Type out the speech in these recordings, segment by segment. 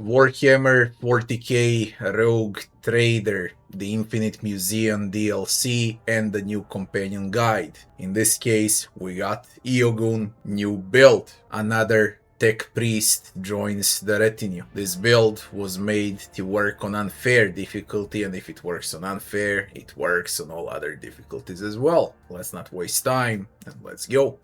Warhammer 40K Rogue Trader, the Infinite Museion DLC, and the new companion guide. In this case, we got Eogunn new build. Another Tech Priest joins the retinue. This build was made to work on unfair difficulty, and if it works on unfair, it works on all other difficulties as well. Let's not waste time, and let's go.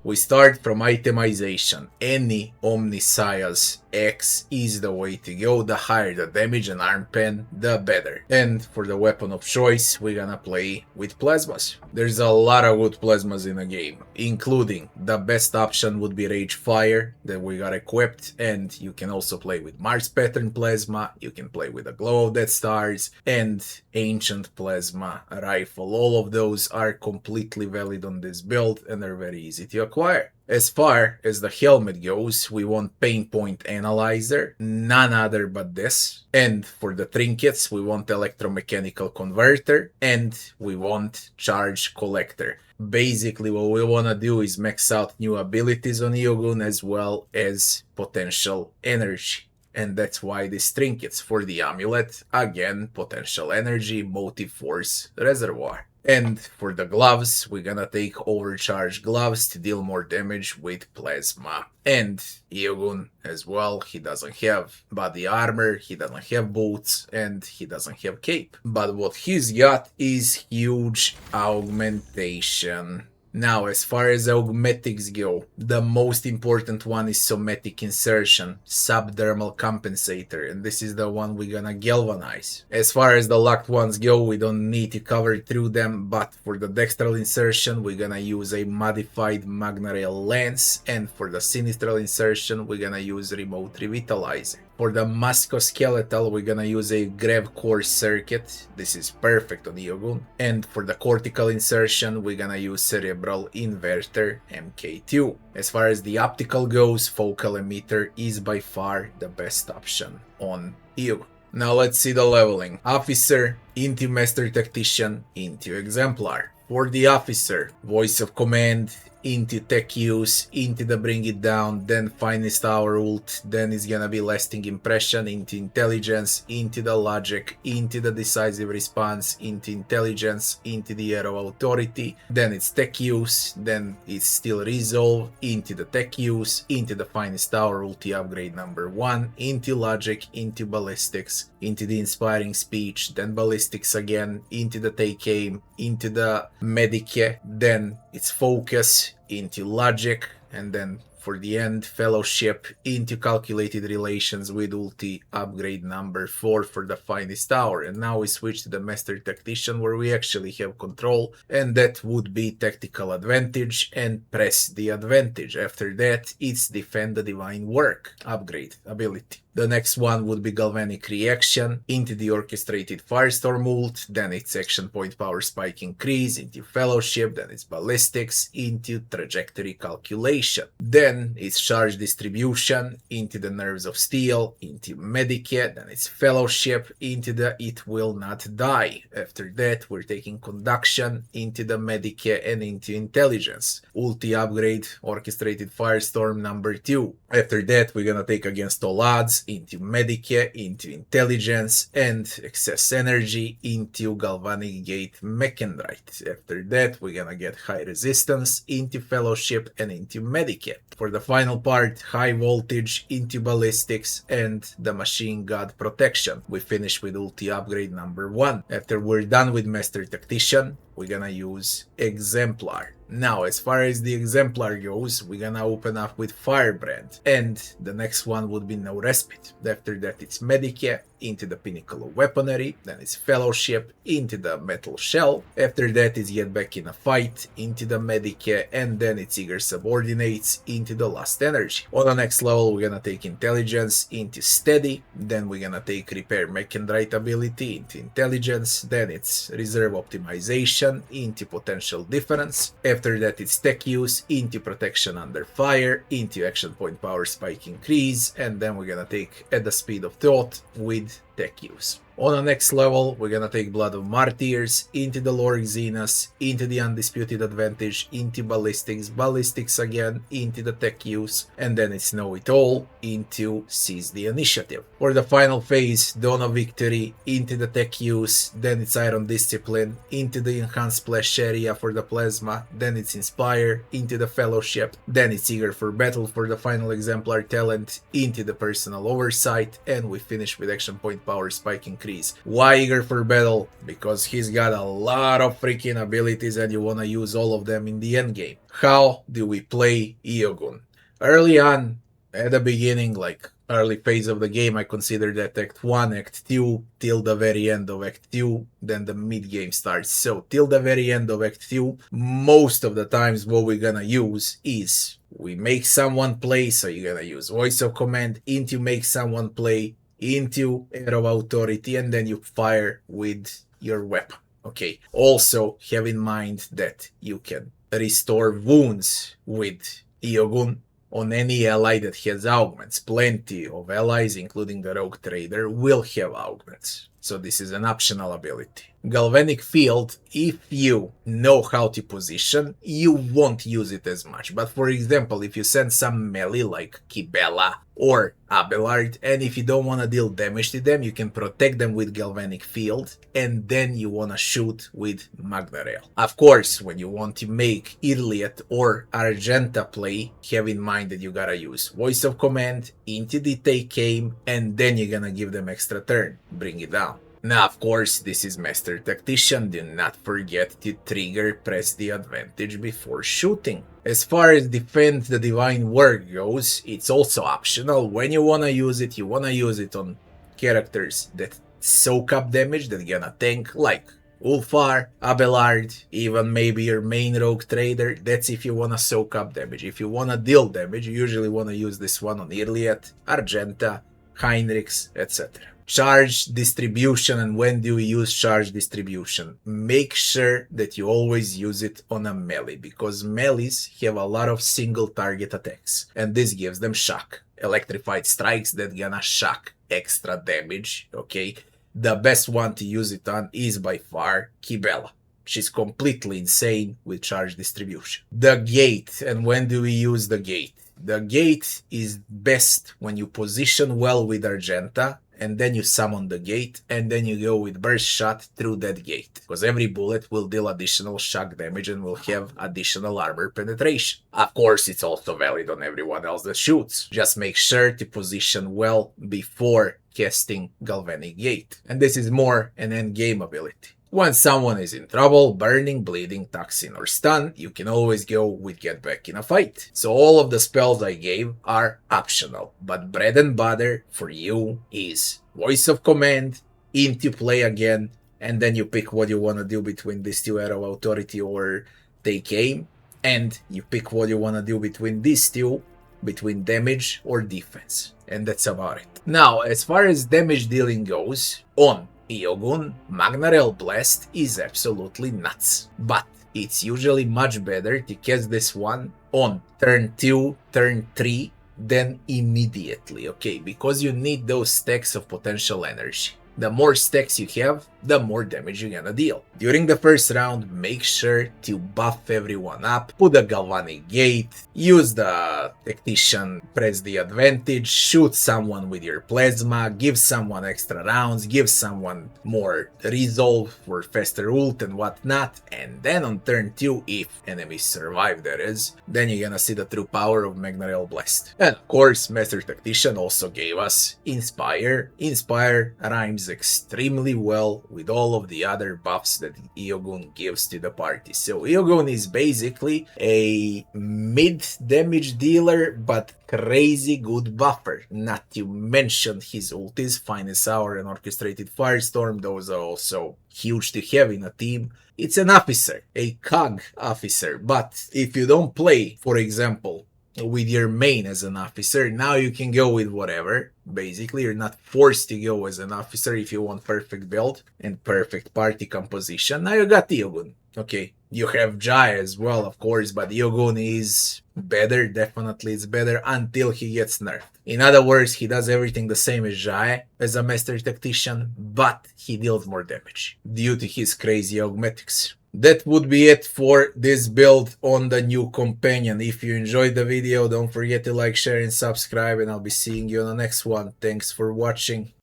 We start from Itemization. Any Omniscience X is the way to go. The higher the damage and arm pen, the better. And for the weapon of choice, we're gonna play with plasmas. There's a lot of good plasmas in the game, including the best option would be Rage Fire that we got equipped, and you can also play with Mars Pattern Plasma, you can play with the Glow of Death Stars, and Ancient Plasma Rifle. All of those are completely valid on this build and they're very easy to acquire. As far as the helmet goes, we want Pain Point Analyzer, none other but this. And for the trinkets, we want Electromechanical Converter, and we want Charge Collector. Basically, what we want to do is max out new abilities on Eogunn as well as potential energy. And that's why these trinkets. For the amulet, again, potential energy, motive force, reservoir. And for the gloves, we're gonna take overcharged gloves to deal more damage with plasma. And Eogunn as well, he doesn't have body armor, he doesn't have boots, and he doesn't have cape. But what he's got is huge augmentation. Now, as far as augmetics go, the most important one is somatic insertion, subdermal compensator, and this is the one we're gonna galvanize. As far as the locked ones go, we don't need to cover through them, but for the dextral insertion, we're gonna use a modified Magnarail lens, and for the sinistral insertion, we're gonna use remote revitalizer. For the musculoskeletal, we're gonna use a Grav Core circuit. This is perfect on Eogunn. And for the cortical insertion, we're gonna use Cerebral Inverter MK2. As far as the optical goes, Focal Emitter is by far the best option on Eogunn. Now let's see the leveling. Officer into Master Tactician into Exemplar. For the Officer, Voice of Command into Tech Use, into the Bring It Down, then Finest Hour ult, then it's gonna be Lasting Impression, into Intelligence, into the Logic, into the Decisive Response, into Intelligence, into the Arrow Authority, then it's Tech Use, then it's still Resolve, into the Tech Use, into the Finest Hour ulti upgrade number 1, into Logic, into Ballistics, into the Inspiring Speech, then Ballistics again, into the Take Aim, into the Medicae, then it's Focus, into Logic, and then for the end, Fellowship, into Calculated Relations with ulti upgrade number 4 for the Finest Hour. And now we switch to the Master Tactician, where we actually have control, and that would be Tactical Advantage and Press the Advantage. After that, it's Defend the Divine Work upgrade ability. The next one would be Galvanic Reaction, into the Orchestrated Firestorm ult, then it's Action Point Power Spike Increase, into Fellowship, then it's Ballistics, into Trajectory Calculation. Then it's Charge Distribution, into the Nerves of Steel, into Medicae, then it's Fellowship, into the It Will Not Die. After that, we're taking Conduction, into the Medicae, and into Intelligence. Ulti upgrade, Orchestrated Firestorm number 2. After that, we're gonna take Against All Odds, into Medicae, into Intelligence, and Excess Energy, into Galvanic Gate Mechanidrate. After that, we're gonna get High Resistance, into Fellowship, and into Medicae. For the final part, High Voltage, into Ballistics, and the Machine God Protection. We finish with ulti upgrade number 1. After we're done with Master Tactician, we're gonna use Exemplar. Now, as far as the Exemplar goes, we're gonna open up with Firebrand, and the next one would be No Respite. After that, it's Medicae, into the Pinnacle of Weaponry, then it's Fellowship, into the Metal Shell. After that it's Get Back in a Fight, into the Medica, and then it's Eager Subordinates, into the Last Energy. On the next level we're gonna take Intelligence into Steady, then we're gonna take Repair Mech and Right ability into Intelligence, then it's Reserve Optimization into Potential Difference. After that it's Tech Use into Protection Under Fire, into Action Point Power Spike Increase, and then we're gonna take At the Speed of Thought with Tech Use. On the next level, we're gonna take Blood of Martyrs, into the Lord Xenos, into the Undisputed Advantage, into Ballistics, Ballistics again, into the Tech Use, and then it's Know It All, into Seize the Initiative. For the final phase, Dawn of Victory, into the Tech Use, then it's Iron Discipline, into the Enhanced Splash area for the Plasma, then it's Inspire, into the Fellowship, then it's Eager for Battle for the final Exemplar talent, into the Personal Oversight, and we finish with Action Point Power Spike Increase. Why Eager for Battle? Because he's got a lot of freaking abilities and you wanna use all of them in the endgame. How do we play Eogunn? Early on, at the beginning, like early phase of the game, I consider that Act 1, Act 2, till the very end of Act 2, then the mid-game starts. So, till the very end of Act 2, most of the times what we're gonna use is, we make someone play, so you're gonna use Voice of Command, into make someone play, into Air of Authority, and then you fire with your weapon. Okay, also have in mind that you can restore wounds with Eogunn on any ally that has augments. Plenty of allies, including the Rogue Trader, will have augments. So this is an optional ability. Galvanic Field, if you know how to position, you won't use it as much. But for example, if you send some melee like Kibela or Abelard, and if you don't want to deal damage to them, you can protect them with Galvanic Field, and then you want to shoot with Magna Rail. Of course, when you want to make Irliet or Argenta play, have in mind that you gotta use Voice of Command, into the Take Aim, and then you're gonna give them extra turn, bring it down. Now, of course, this is Master Tactician, do not forget to trigger press the advantage before shooting. As far as Defend the Divine Word goes, it's also optional. When you wanna use it, you wanna use it on characters that soak up damage, that gonna tank, like Ulfar, Abelard, even maybe your main Rogue Trader. That's if you wanna soak up damage. If you wanna deal damage, you usually wanna use this one on Irliet, Argenta, Heinrichs, etc. Charge distribution, and when do you use charge distribution? Make sure that you always use it on a melee, because melees have a lot of single target attacks, and this gives them shock. Electrified strikes that gonna shock extra damage, okay? The best one to use it on is by far Kibela. She's completely insane with charge distribution. The Gate, and when do we use the Gate? The Gate is best when you position well with Argenta, and then you summon the Gate, and then you go with Burst Shot through that Gate, because every bullet will deal additional shock damage and will have additional armor penetration. Of course, it's also valid on everyone else that shoots. Just make sure to position well before casting Galvanic Gate, and this is more an endgame ability. When someone is in trouble, burning, bleeding, toxin, or stun, you can always go with Get Back in a Fight. So all of the spells I gave are optional, but bread and butter for you is Voice of Command, into play again, and then you pick what you want to do between these two, Arrow Authority or Take Aim, and you pick what you want to do between these two, between damage or defense, and that's about it. Now, as far as damage dealing goes, on Eogunn, Magna Rail Blast is absolutely nuts, but it's usually much better to cast this one on turn 2, turn 3, than immediately, okay? Because you need those stacks of potential energy. The more stacks you have, the more damage you're gonna deal. During the first round, make sure to buff everyone up, put the Galvanic Gate, use the Tactician, press the advantage, shoot someone with your Plasma, give someone extra rounds, give someone more resolve for faster ult and whatnot, and then on turn 2, if enemies survive, that is, then you're gonna see the true power of Magna Rail Blast. And of course, Master Tactician also gave us Inspire. Inspire rhymes meshes extremely well with all of the other buffs that Eogunn gives to the party. So Eogunn is basically a mid-damage dealer, but crazy good buffer. Not to mention his ultis, Finest Hour and Orchestrated Firestorm, those are also huge to have in a team. It's an officer, a cog officer, but if you don't play, for example, with your main as an officer, now you can go with whatever. Basically, you're not forced to go as an officer if you want perfect build and perfect party composition. Now you got Eogunn. Okay, you have Jai as well, of course, but Eogunn is better, definitely it's better until he gets nerfed. In other words, he does everything the same as Jai, as a Master Tactician, but he deals more damage due to his crazy augmetics. That would be it for this build on the new companion. If you enjoyed the video, don't forget to like, share and subscribe, and I'll be seeing you on the next one. Thanks for watching.